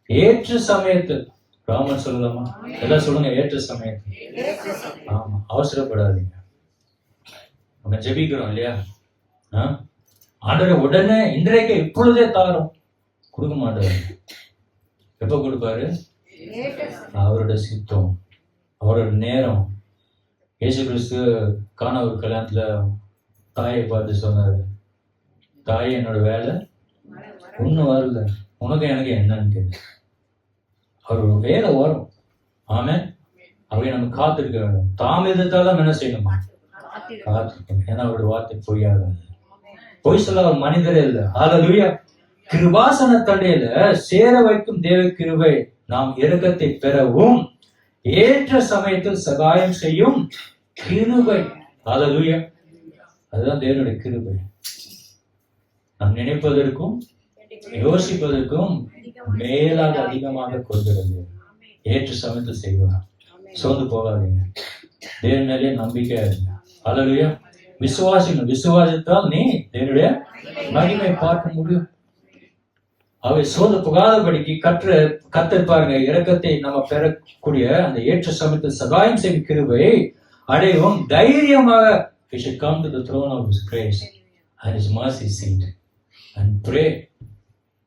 ஏற்ற சமயத்தில். ராமன் சொல்லலாமா? எல்லாம் சொல்லுங்க, ஏற்ற சமயத்தில். ஆமா, அவசரப்படாதீங்க. நம்ம ஜெபிக்கிறோம் இல்லையா? ஆண்டவரை உடனே இன்றைக்கு இப்பொழுதே தாரும் கொடுக்க மாட்டாரு. எப்ப கொடுப்பாரு? அவரோட சித்தம், அவரோட நேரம். இயேசு கிறிஸ்து கானா ஒரு கல்யாணத்துல தாயை பார்த்து சொன்னாரு, தாயை என்னோட வேலை ஒன்னும் வரல, உனக்கு எனக்கு என்னன்னு கேட்டு. அவரோட வேலை வரும். ஆமென். அவை நம்ம காத்திருக்க வேண்டும். தாமதத்தால என்ன செய்யணுமா? காத்திருக்கணும். ஏன்னா அவருடைய வார்த்தை பொய்யாகாது. பொய் சொல்ல அவர் மனிதரே இல்லை. ஹல்லேலூயா. கிருபாசன தண்டையில சேர வைக்கும் தேவ கிருபை, நாம் இரக்கத்தை பெறவும் ஏற்ற சமயத்தில் சகாயம் செய்யும் கிருபை. ஹல்லேலூயா. அதுதான் தேவனுடைய கிருபை. நாம் நினைப்பதற்கும் யோசிப்பதற்கும் மேலாக அதிகமாக கொடுக்கிறது. ஏற்ற சமயத்தில் செய்வார். சோர்ந்து போகாதீங்க. தேவன் மேலே நம்பிக்கையா இருங்க. ஹல்லேலூயா. விசுவாசிங்க. விசுவாசித்தால் நீ தேவனுடைய மகிமை பார்க்க முடியும். அவை சோர்ந்து போகாதபடிக்கு கர்த்தர் பாருங்க, இரக்கத்தை நம்ம பெறக்கூடிய அந்த ஏற்ற சமயத்தில் சகாயம் செய்யும் கிருபை அடையவும் தைரியமாக we should come to the throne of His grace and His mercy seat and pray.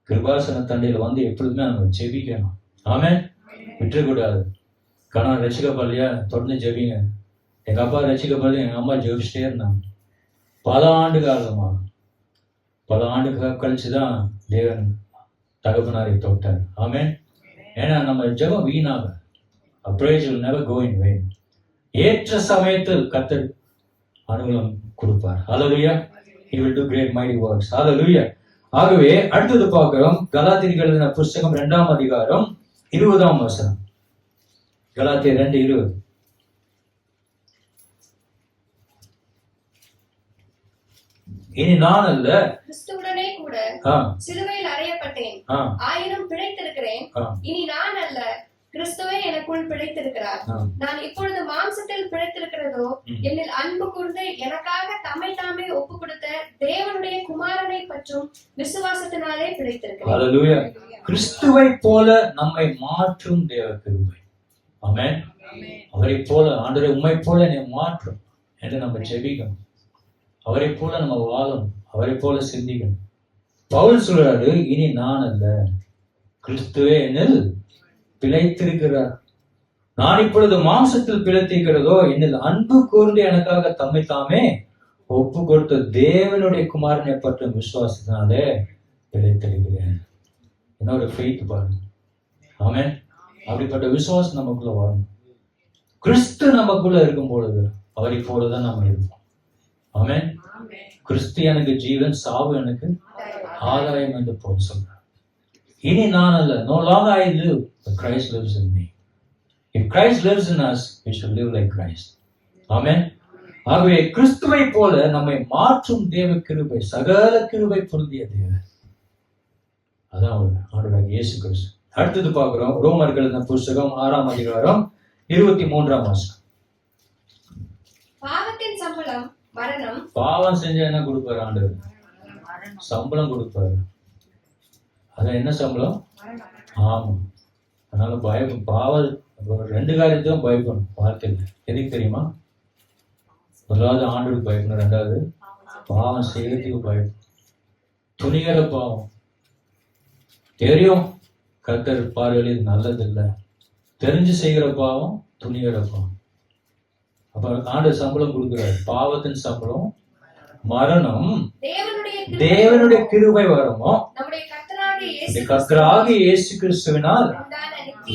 கிருபாசன தண்டையில் வந்து எப்பொழுதுமே நம்ம ஜெபிக்கணும். ஆமென். விட்டுறக்கூடாது. கணவன் ரசிக்கப்படலையா? தொடர்ந்து ஜெபிங்க. எங்க அப்பா ரசிக்கப்படல, எங்க அம்மா ஜெபிச்சிட்டே இருந்தாங்க. பல ஆண்டு கழிச்சுதான் தேவன் தகப்பனாரை தொட்டார். ஆமென். ஏன்னா நம்ம ஜெபம் வீணாக. praise will never go in vain. ஏற்ற சமயத்தில் கர்த்தர் அனுகூலம் கொடுப்பார். ஹல்லேலூயா. He will do great mighty works. ஹல்லேலூயா. ஆகவே அடுத்தது பார்க்கிறோம், கலாத்தியருக்கு எழுதின புஸ்தகம் 2ஆம் அதிகாரம் 20ஆம் வசனம். கலாத்தியர் 2:20. இனி நான் அல்ல, கிறிஸ்துவுடனே கூட சிலுவையில் அறையப்பட்டேன், ஆயினும் பிழைத்திருக்கிறேன். இனி நான் அல்ல, கிறிஸ்துவே எனக்குள் பிழைத்திருக்கிறார். நான் இப்பொழுது மாம்சத்தில் பிழைத்திருக்கிறதோ, என்னில் அன்பு கூர்ந்து எனக்காக தம்மை தாமே ஒப்பு கொடுத்த தேவனுடைய குமாரனை பற்றும் விசுவாசத்தினாலே பிழைத்திருக்கிறேன். ஹல்லேலூயா. கிறிஸ்துவை போல நம்மை மாற்றும் தேவ கிருபை. ஆமென். அவரை போல, ஆண்டவரே உம்மை போல என்னை மாற்றும் என்று நம்ம ஜெபிக்கணும். அவரை போல நம்ம வாழணும். அவரை போல சிந்திக்கணும். பவுல் சொல்றாரு, இனி நான் அல்ல, கிறிஸ்துவே என்னில் பிழைத்திருக்கிறார். நான் இப்பொழுது மாம்சத்தில் பிழைத்திருக்கிறதோ, என்னில் அன்பு கூர்ந்து எனக்காக தம்மை தாமே ஒப்பு கொடுத்த தேவனுடைய குமாரனை பற்றும் விசுவாசத்தினாலே பிழைத்திருக்கிறேன். என்னோட ஃபெய்த் பாருங்க. ஆமென். அப்படிப்பட்ட விசுவாசம் நமக்குள்ள வரணும். கிறிஸ்து நமக்குள்ள இருக்கும் பொழுது அவரை போலதான் நம்ம இருப்போம். ஆமென். கிறிஸ்து எனக்கு ஜீவன், சாவு எனக்கு ஆதாயம் என்று போல் சொல்றார். இனி நான் அல்ல, no longer I live, but Christ lives in me. If Christ lives in us, we should live like Christ. Amen. ஆகவே கிறிஸ்துவை போல நம்மை மாற்றும் தேவ கிருபை, சகல கிருபை பொருந்திய தேவன், அதான் ஆண்டவராகிய இயேசு கிறிஸ்து. அடுத்தது பார்க்கிறோம், ரோமர்கள் எழுதின புஸ்தகம் 6ஆம் அதிகாரம் 23ஆம் வசனம். பாவத்தின் சம்பளம் மரணம். பாவம் செஞ்சா என்ன கொடுப்பாரு ஆண்டவர்? சம்பளம் கொடுப்பாரு. அது என்ன சம்பளம்? ஆமா. அதனால பாவம் 2 காரியத்தையும் பயப்படணும் வாழ்க்கையில். எதுக்கு தெரியுமா? முதலாவது ஆண்டவருக்கு பயப்படணும், ரெண்டாவது பாவம் செய்யறதுக்கு பயப்படும். துணிகிற பாவம் தெரியும் கர்த்தர் பார்வையில் இது நல்லதில்லை, தெரிஞ்சு செய்கிற பாவம் துணிகிற பாவம். அப்ப ஆண்டவர் சம்பளம் கொடுக்கிறார். பாவத்தின் சம்பளம் மரணம், தேவனுடைய கிருபை வரமோ கர்த்தராகிய இயேசு கிறிஸ்துவினால்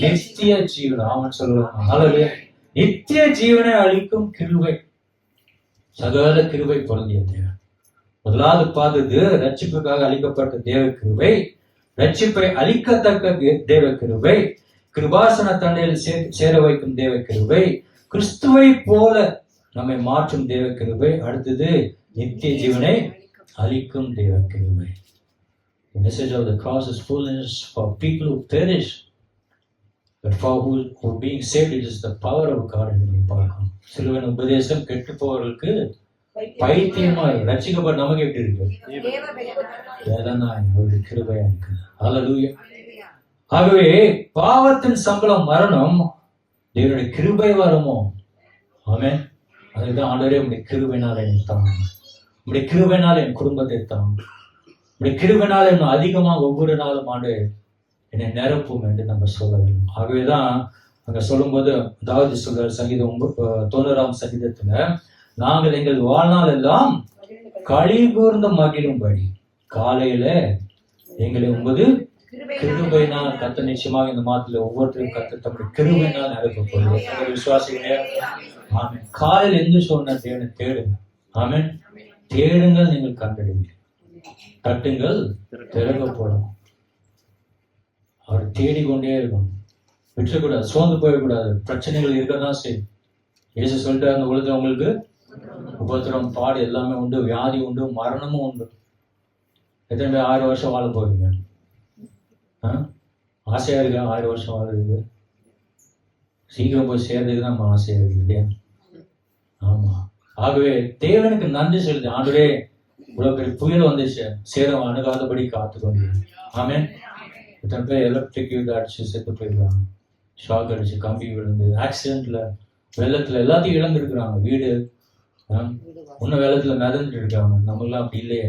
நித்திய ஜீவன். அவன் சொல்லுவாங்க நித்திய ஜீவனை அளிக்கும் கிருபை, சகல கிருபை பொருந்திய தேவன். முதலாவது பார்த்தது ரட்சிப்புக்காக அளிக்கப்பட்ட தேவ கிருபை, ரட்சிப்பை அளிக்கத்தக்க தேவ கிருபை, கிருபாசன தண்டையில் சேர வைக்கும் தேவ கிருபை, கிறிஸ்துவை போல நம்மை மாற்றும் தேவ கிருபை, அடுத்தது நித்திய ஜீவனை அளிக்கும் தேவ கிருபை. The message of the cross is fullness for people who perish, but for who are being saved, it is the power of God. என்று பார்க்கிறோம். சிலுவையின் உபதேசம் கெட்டு போவர்களுக்கு பைத்தியமா இருக்கு, ரட்சிக்கப்பட்ட நமக்கு எப்படி இருக்கு? வேதனாய் அவருடைய கிருபையா இருக்கு. ஹல்லேலூயா. ஆகவே பாவத்தின் சம்பளம் மரணம், தேவனுடைய கிருபை வருமோ? ஆமென். அதுதான் ஆண்டவரே உங்களுடைய கிருபையினால என்னை தாங்க, உங்களுடைய கிருபையினால என் குடும்பத்தை தாங்க, உங்களுடைய கிருபையினால இன்னும் அதிகமாக ஒவ்வொரு நாளும் ஆண்டு என்னை நிரப்பும் என்று நம்ம சொல்ல வேண்டும். ஆகவேதான் அங்க சொல்லும்போது தாவீது சொல்றார் சங்கீதம் 90ஆம் சங்கீதத்துல, நாங்கள் எங்கள் வாழ்நாள் எல்லாம் களி கூர்ந்த மகிழும்படி காலையில எங்களை உங்களது கிருபையினால் கர்த்தர் நிச்சயமாக இந்த மாதத்துல ஒவ்வொருத்தரும் கர்த்தர் தம்முடைய கிருபையினால் நிரப்பப்படுவார். விசுவாசிகளே, ஆமென். காலையில் எந்த சொன்ன தேவனை தேடுங்க. ஆமென். தேடுங்கள், நீங்கள் கண்டடைவீர்கள், தட்டுங்கள் திறக்கப்படும். அவர் தேடிக்கொண்டே இருக்கணும், விட்டுறக்கூடாது, சோர்ந்து போயிடக்கூடாது. பிரச்சனைகள் இருக்கதான் செய்யும். இயேசு சொல்லிட்டு அந்த உலகத்துல உங்களுக்கு உபத்திரம் பாடு எல்லாமே உண்டு, வியாதி உண்டு, மரணமும் உண்டு. எத்தனை பேர் 1000 வருஷம் வாழ போறீங்க? ஆசையா இருக்கா 1000 வருஷம் வாழறதுக்கு? சீக்கிரம் போய் சேர்றதுக்கு நம்ம ஆசையா இருக்கு இல்லையா? ஆமா. ஆகவே தேவனுக்கு நன்றி செலுத்தி, ஆண்டவரே இவ்வளவு பெரிய புயல் வந்துச்சு, சேதம் அணுகாதபடி காத்துக்கொண்டு. ஆமென். இத்தனை பேர் எலக்ட்ரிக் யூத் அடிச்சு செத்து போயிருக்காங்க, ஷாக் அடிச்சு, கம்பி விழுந்து, ஆக்சிடென்ட்ல, வெள்ளத்துல எல்லாத்தையும் இழந்துருக்குறாங்க. வீடு இன்னும் வெள்ளத்துல மிதந்துட்டு இருக்காங்க. நம்மளாம் அப்படி இல்லையே.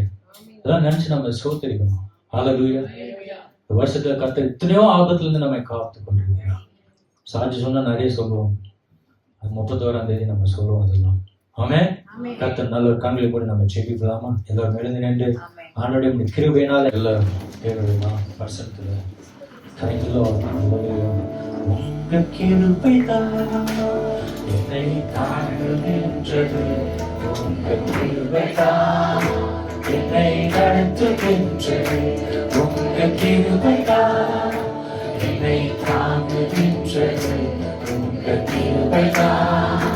இதெல்லாம் நினைச்சு நம்ம சோத்தரிக்கணும். ஹல்லேலூயா. வருஷத்துல கர்த்தர் எத்தனையோ ஆபத்துல இருந்து நம்மை காத்து கொண்டிருக்கிறோம். சாட்சி சொன்னா நிறைய சொல்லுவோம். அது 31ஆம் தேதி நம்ம சொல்லுவோம் அதெல்லாம். ஆமென். கர்த்தர் நல்ல ஒரு கண்களை போட்டு நம்ம செபிக்கலாமா? எல்லாரும் எழுந்து நின்று ஆண்டோடைய கிருபையினால எல்லாரும் தேவனுடைய வருஷத்துல கையிலோ என்னை தாங்குகின்றது, உங்கள் கிருபைதான் என்னை நடத்துகின்றது, உங்கள் கிருபைதான் என்னை தாங்குகின்றது, உங்கள் கிருபைதான்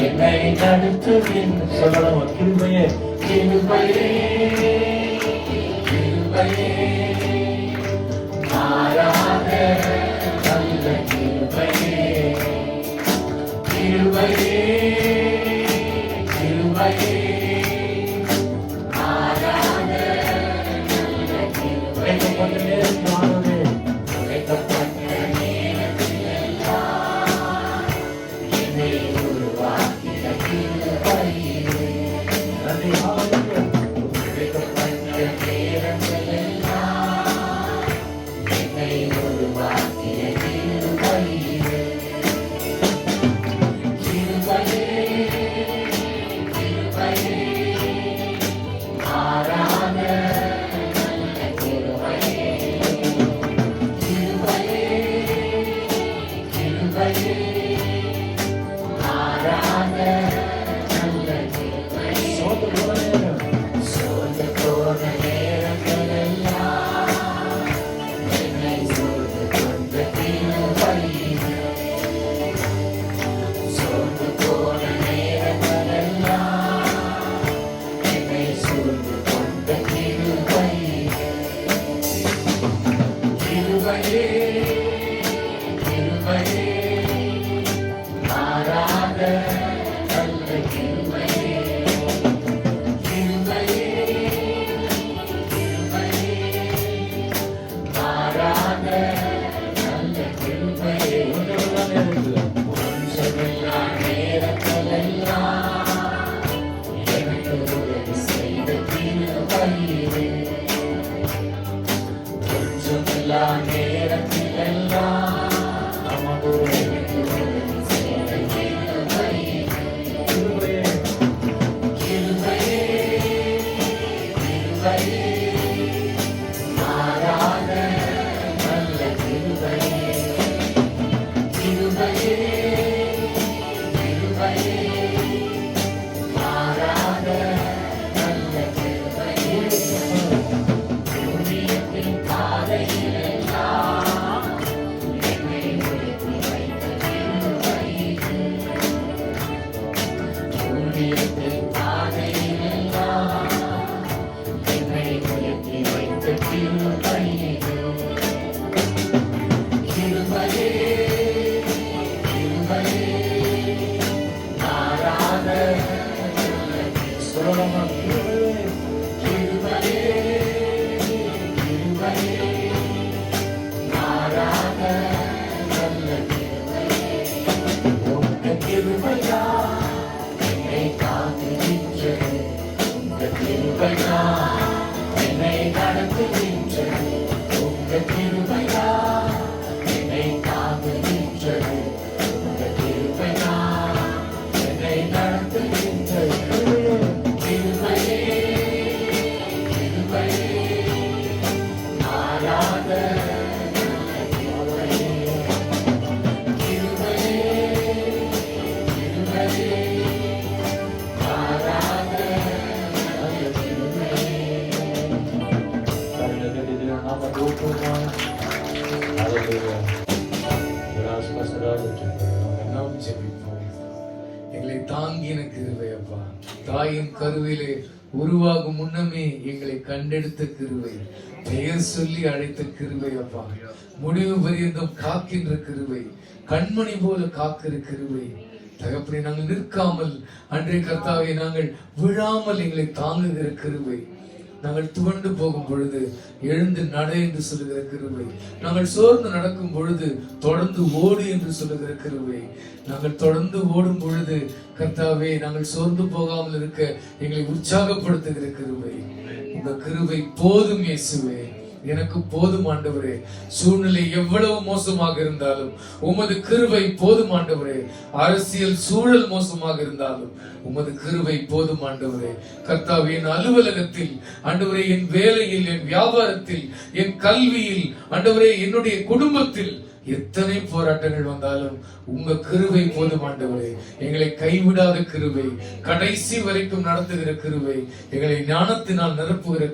என்னை நடத்துகின்றது. சொல்லலாம், கிருபையே கிருபையே கிருபையே மாறாத நல்ல கிருபையே கிருபையே கிருபையே மாறாத நல்ல கிருபையே. கொஞ்ச நேரம் நானே உழைக்கப்பட்ட நேரத்திலெல்லாம் என்னை உருவாக்கிய கிருபையே. நன்றி. உழைக்கப்பட்ட நேரத்திலெல்லாம் என்னை உருவாக்கிய கிருபையே கிருபையே கிருபையே மாறாத நல்ல கிருபையே கிருபையே கிருபையே மாறாத நல்ல கிருபையே. சோர்ந்து போன நேரங்களெல்லாம் என்னை சூழ்ந்து கொண்ட கிருபையே. சோர்ந்து போன நேரங்களெல்லாம் என்னை சூழ்ந்து கொண்ட கிருபையே கிருபையே கிருபையே தாங்கின கிருபை அப்பா. தாயின் கருவிலே உருவாகும் முன்னமே எங்களை கண்டெடுத்த கிருபை, பெயர் சொல்லி அழைத்த கிருபை அப்பா. முடிவு பரியந்தம் காக்கின்ற கிருபை, கண்மணி போல காக்கிற கிருபை தகப்பனே. நாங்கள் நிற்காமல் அன்றைய கர்த்தாவை நாங்கள் விழாமல் எங்களை தாங்குகிற கிருபை, நாங்கள் துவண்டு போகும் பொழுது எழுந்து நட என்று சொல்லுகிற கிருபை, நாங்கள் சோர்ந்து நடக்கும் பொழுது தொடர்ந்து ஓடு என்று சொல்லுகிற கிருபை, நாங்கள் தொடர்ந்து ஓடும் பொழுது கர்த்தாவே நாங்கள் சோர்ந்து போகாமல் இருக்க எங்களை உற்சாகப்படுத்துகிற கிருபை. இந்த கிருபை போதும் இயேசுவே, எனக்கு போதும் ஆண்டவரே. சூழ்நிலை எவ்வளவு மோசமாக இருந்தாலும் உமது கிருபை போதும் ஆண்டவரே. அரசியல் சூழல் மோசமாக இருந்தாலும் உமது கிருபை போதும் ஆண்டவரே. கர்த்தாவே, என் அலுவலகத்தில் ஆண்டவரே, என் வேலையில், என் வியாபாரத்தில், என் கல்வியில் ஆண்டவரே, என்னுடைய குடும்பத்தில் எத்தனை போராட்டங்கள் வந்தாலும் உங்க கிருபை போதும் ஆண்டவரே. எங்களை கைவிடாத கிருபை, கடைசி வரைக்கும் நடத்துகிற கிருபை, எங்களை ஞானத்தினால் நிரப்புகிற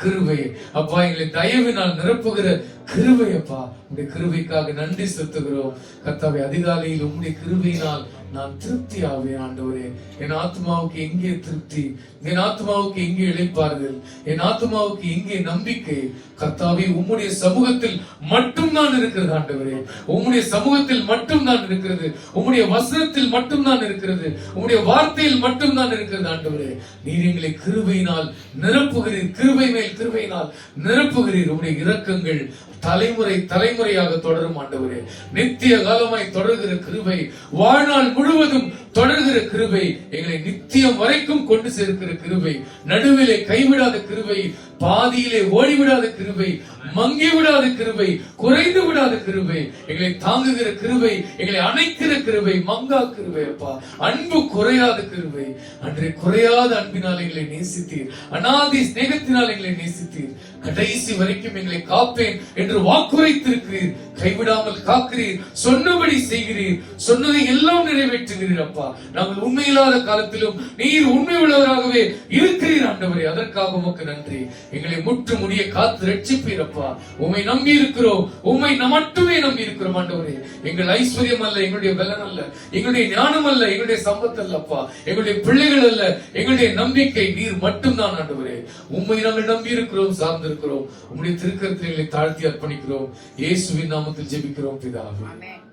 கிருபை அப்பா, எங்களை தயவினால் நிரப்புகிற கிருபை அப்பா. உங்களுடைய கிருபைக்காக நன்றி செலுத்துகிறோம் கர்த்தாவே. அதிகாலையில் உங்களுடைய கிருபையினால் நான் திருப்தி ஆவேன் ஆண்டவரே. என் ஆத்மாவுக்கு எங்கே திருப்தி, என் ஆத்மாவுக்கு எங்கே இளைப்பாறுதல், என் ஆத்மாவுக்கு எங்கே நம்பிக்கை கர்த்தாவே? உம்முடைய சமூகத்தில் மட்டும் தான் இருக்கிறது ஆண்டவரே. உம்முடைய சமூகத்தில் மட்டும் தான் இருக்கிறது, உம்முடைய வசனத்தில் மட்டும் தான் இருக்கிறது, உம்முடைய வார்த்தையில் மட்டும் தான் இருக்கிறது ஆண்டவரே. நீர் எங்களை கிருபையினால் நிரப்புகிறீர், கிருபை மேல் கிருபையினால் நிரப்புகிறீர். உம்முடைய இரக்கங்கள் தலைமுறை தலைமுறையாக தொடரும் ஆண்டவரே. நித்திய காலமாய் தொடர்கிற கிருபை, வாழ்நாள் முழுவதும் தொடர்கிற கிருபை, எங்களை நித்தியம் வரைக்கும் கொண்டு சேர்க்கிற கிருபை, நடுவிலே கைவிடாத கிருபை, பாதியிலே ஓடிவிடாத கிருபை, மங்கி விடாத கிருபை, குறைந்து விடாத கிருபை, எங்களை தாங்குகிற கிருபை, எங்களை அணைக்கிற கிருபை, மங்கா கிருபை அப்பா. அன்பு குறையாத கிருபை, அன்றைய குறையாத அன்பினால் எங்களை நேசித்தீர், அநாதி ஸ்நேகத்தினால் எங்களை நேசித்தீர். கடைசி வரைக்கும் எங்களை காப்பேன் என்று வாக்குரைத்திருக்கிறீர். கைவிடாமல் காக்கிறீர், சொன்னபடி செய்கிறீர், சொன்னதை எல்லாம் நிறைவேற்றுகிறீர் அப்பா. நாங்கள் உண்மையில்லாத காலத்திலும் நீர் உண்மை உள்ளவராகவே இருக்கிறீர் ஆண்டவரே. அதற்காக உமக்கு நன்றி. எங்களை முற்று முடிய காத்து ரட்சிப்பீர் அப்பா. உம்மை நம்பி இருக்கிறோம், உம்மை மட்டுமே நம்பி இருக்கிறோம் ஆண்டவரே. எங்கள் ஐஸ்வர்யம் அல்ல, எங்களுடைய பலன் அல்ல, எங்களுடைய ஞானம் அல்ல, எங்களுடைய சம்பத்து அல்ல அப்பா, எங்களுடைய பிள்ளைகள் அல்ல, எங்களுடைய நம்பிக்கை நீர் மட்டும்தான் ஆண்டவரே. உம்மை நாங்கள் நம்பி இருக்கிறோம், சார்ந்திருக்கிறோம். உம்முடைய திருக்கரத்தில் எங்களை தாழ்த்தி அர்ப்பணிக்கிறோம். இயேசுவின் நாமத்தில் ஜெபிக்கிறோம் பிதாவே.